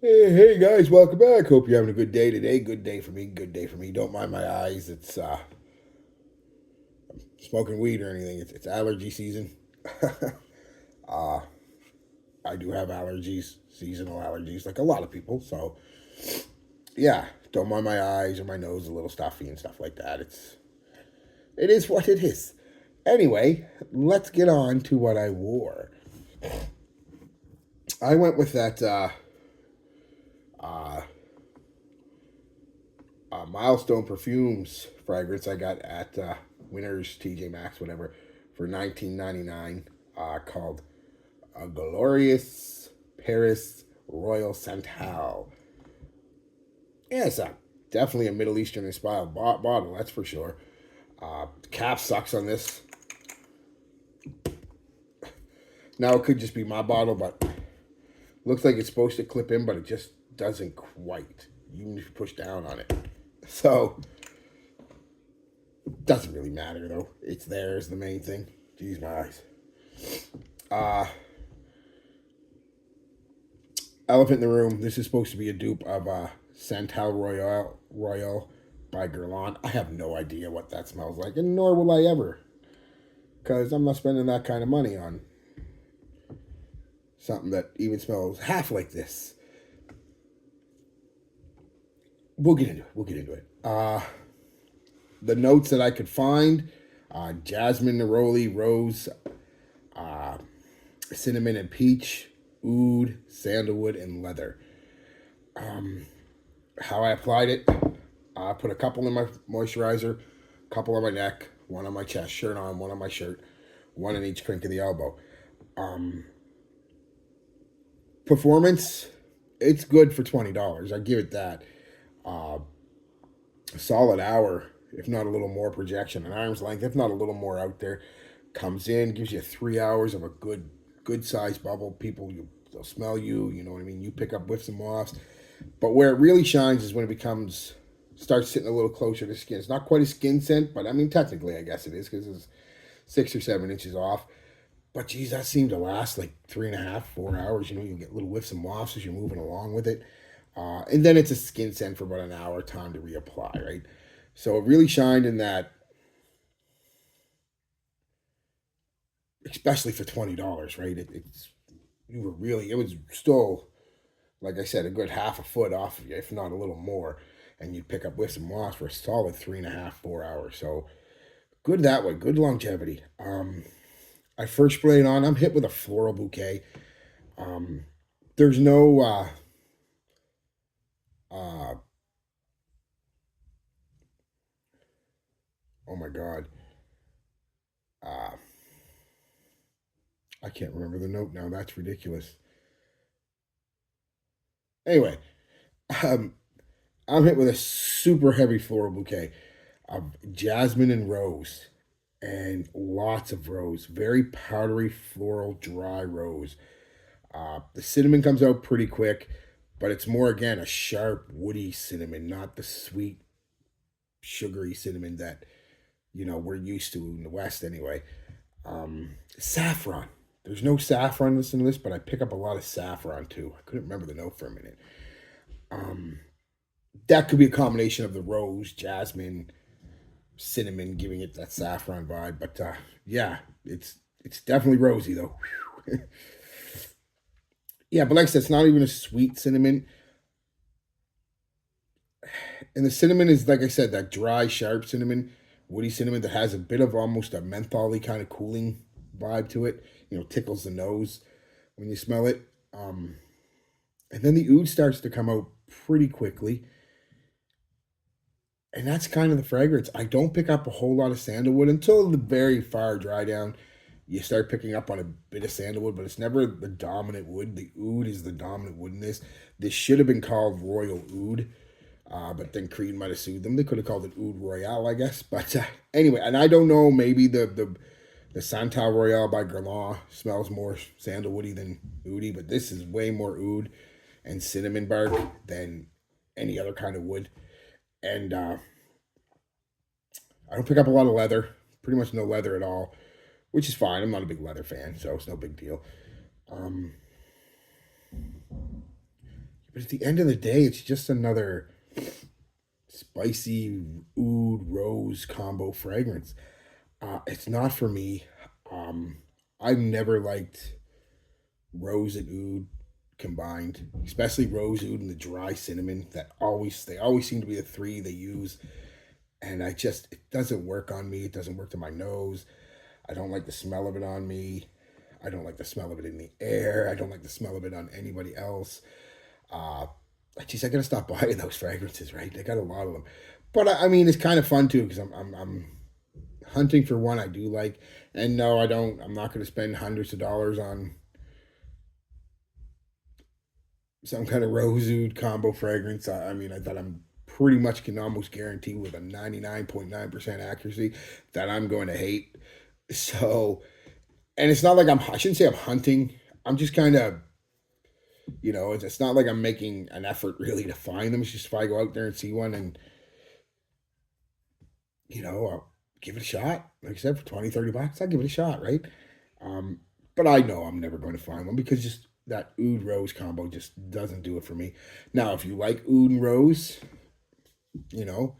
Hey guys, welcome back. Hope you're having a good day today. Good day for me. Good day for me. Don't mind my eyes. It's smoking weed or anything. It's allergy season. uh, I do have allergies, seasonal allergies, like a lot of people. So yeah, don't mind my eyes or my nose a little stuffy and stuff like that. It is what it is. Anyway, let's get on to what I wore. I went with that uh, Milestone Perfumes fragrance I got at Winners, TJ Maxx, whatever, for 19.99, called a Glorious Paris Royal Santal. Yeah, it's definitely a Middle Eastern inspired bottle, that's for sure. The cap sucks on this. Now it could just be my bottle, but looks like it's supposed to clip in, but it just doesn't quite, even if you push down on it. So doesn't really matter though. It's there is the main thing. Jeez, my eyes. Uh, Elephant in the room. This is supposed to be a dupe of Santal Royal by Guerlain. I have no idea what that smells like, and nor will I ever, because I'm not spending that kind of money on something that even smells half like this. We'll get into it. We'll get into it. The notes that I could find: jasmine, neroli, rose, uh, cinnamon and peach, oud, sandalwood, and leather. How I applied it: I put a couple in my moisturizer, a couple on my neck, one on my chest, shirt on, one on my shirt, one in each crink of the elbow. Um, Performance, it's good for $20. I give it that. Uh, a solid hour, if not a little more projection, an arm's length, if not a little more out there. Comes in, gives you 3 hours of a good sized bubble. People, they'll smell you. You know what I mean. You pick up whiffs and wafts. But where it really shines is when it starts sitting a little closer to skin. It's not quite a skin scent, but I mean technically I guess it is because it's 6 or 7 inches off. But geez, that seemed to last like 3.5, 4 hours. You know, you get little whiffs and wafts as you're moving along with it. And then it's a skin scent for about an hour, time to reapply, right? So it really shined in that, especially for $20, right? It was still, like I said, a good half a foot off of you, if not a little more, and you'd pick up whiffs and wafts for a solid 3.5, 4 hours. So good that way, good longevity. I first sprayed on. I'm hit with a floral bouquet. Um, there's no uh, oh my god, uh, I can't remember the note now. That's ridiculous. Anyway, um, I'm hit with a super heavy floral bouquet of jasmine and rose, and lots of rose. Very powdery, floral, dry rose. The cinnamon comes out pretty quick, but it's more, again, a sharp, woody cinnamon, not the sweet, sugary cinnamon that, we're used to in the West anyway. Saffron. There's no saffron in this, but I pick up a lot of saffron too. I couldn't remember the note for a minute. Um, that could be a combination of the rose, jasmine, cinnamon, giving it that saffron vibe. But yeah, it's definitely rosy though. Yeah, but like I said, it's not even a sweet cinnamon. And the cinnamon is, like I said, that dry, sharp cinnamon, woody cinnamon that has a bit of almost a mentholy kind of cooling vibe to it. Tickles the nose when you smell it. And then the oud starts to come out pretty quickly. And that's kind of the fragrance. I don't pick up a whole lot of sandalwood until the very far dry down. You start picking up on a bit of sandalwood, but it's never the dominant wood. The oud is the dominant wood in this. This should have been called Royal Oud, but then Creed might have sued them. They could have called it Oud Royale, I guess. But anyway, and I don't know, maybe the Santal Royale by Guerlain smells more sandalwoody than oudy, but this is way more oud and cinnamon bark than any other kind of wood. And I don't pick up a lot of leather, pretty much no leather at all, which is fine. I'm not a big leather fan, so it's no big deal. Um, but But at the end of the day, it's just another spicy oud rose combo fragrance. It's not for me. Um, I've never liked rose and oud combined, especially rose oud and the dry cinnamon. They always seem to be the three they use, and it doesn't work on me. It doesn't work to my nose. I don't like the smell of it on me. I don't like the smell of it in the air. I don't like the smell of it on anybody else. Uh, I gotta stop buying those fragrances, right? They got a lot of them, but I mean, it's kind of fun too because I'm hunting for one I do like. And no, I don't. I'm not gonna spend hundreds of dollars on some kind of rose oud combo fragrance. I mean, I thought I'm pretty much can almost guarantee with a 99.9% accuracy that I'm going to hate. So, and it's not like I shouldn't say I'm hunting. I'm just kind of, it's not like I'm making an effort really to find them. It's just if I go out there and see one and, I'll give it a shot. Like I said, for 20, $30, I'll give it a shot, right? Um, but I know I'm never going to find one because just that oud rose combo just doesn't do it for me. Now, if you like oud and rose, you know,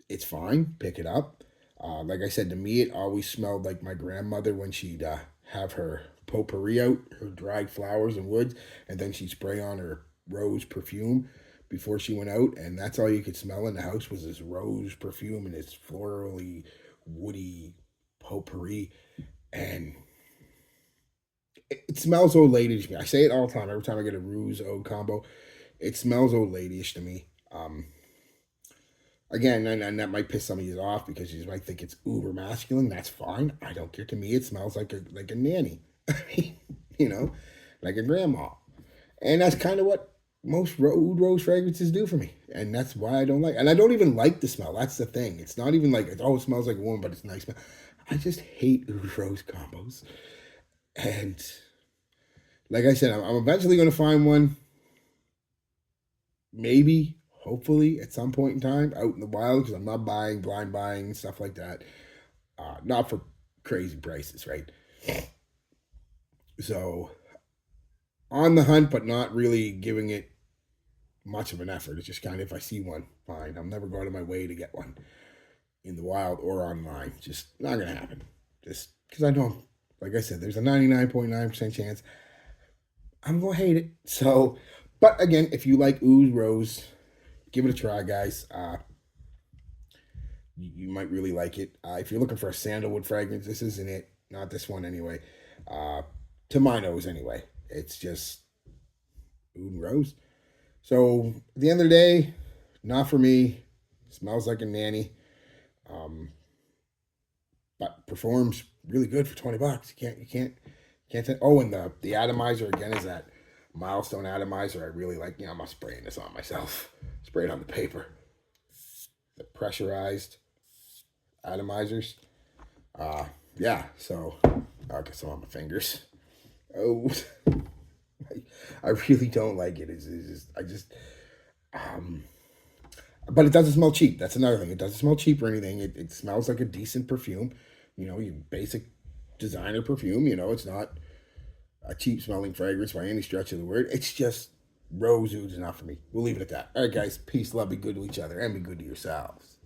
it's fine. Pick it up. Like I said, to me, it always smelled like my grandmother when she'd have her potpourri out, her dried flowers and woods, and then she'd spray on her rose perfume before she went out, and that's all you could smell in the house was this rose perfume and this florally, woody potpourri, and it smells old ladyish to me. I say it all the time. Every time I get a rose oud combo, it smells old ladyish to me. Again, and that might piss some of you off because you might think it's uber masculine. That's fine. I don't care. To me, it smells like a nanny. you know, like a grandma. And that's kind of what most oud rose fragrances do for me. And that's why I don't like. And I don't even like the smell. That's the thing. It's not even like it smells like a woman, but it's a nice smell. I just hate oud rose combos. And like I said, I'm eventually going to find one. Maybe, hopefully, at some point in time, out in the wild, because I'm not blind buying, stuff like that. Not for crazy prices, right? So, on the hunt, but not really giving it much of an effort. It's just kind of if I see one, fine. I'm never going to my way to get one in the wild or online. Just not going to happen. Just because I know, like I said, there's a 99.9% chance I'm going to hate it. So, but again, if you like oud rose, give it a try, guys. You might really like it. If you're looking for a sandalwood fragrance, this isn't it. Not this one, anyway. Uh, to my nose, anyway. It's just oud and rose. So, at the end of the day, not for me. Smells like a nanny. Um, but performs really good for $20. You can't say, oh, and the atomizer again is that Milestone atomizer. I really like. I'm not spraying this on myself. Spray it on the paper. The pressurized atomizers. Yeah. So I'll get some on my fingers. Oh, I really don't like it. Um, but it doesn't smell cheap. That's another thing. It doesn't smell cheap or anything. It smells like a decent perfume. Your basic designer perfume. It's not a cheap smelling fragrance by any stretch of the word. It's just rose oud is not for me. We'll leave it at that. All right, guys. Peace, love, be good to each other, and be good to yourselves.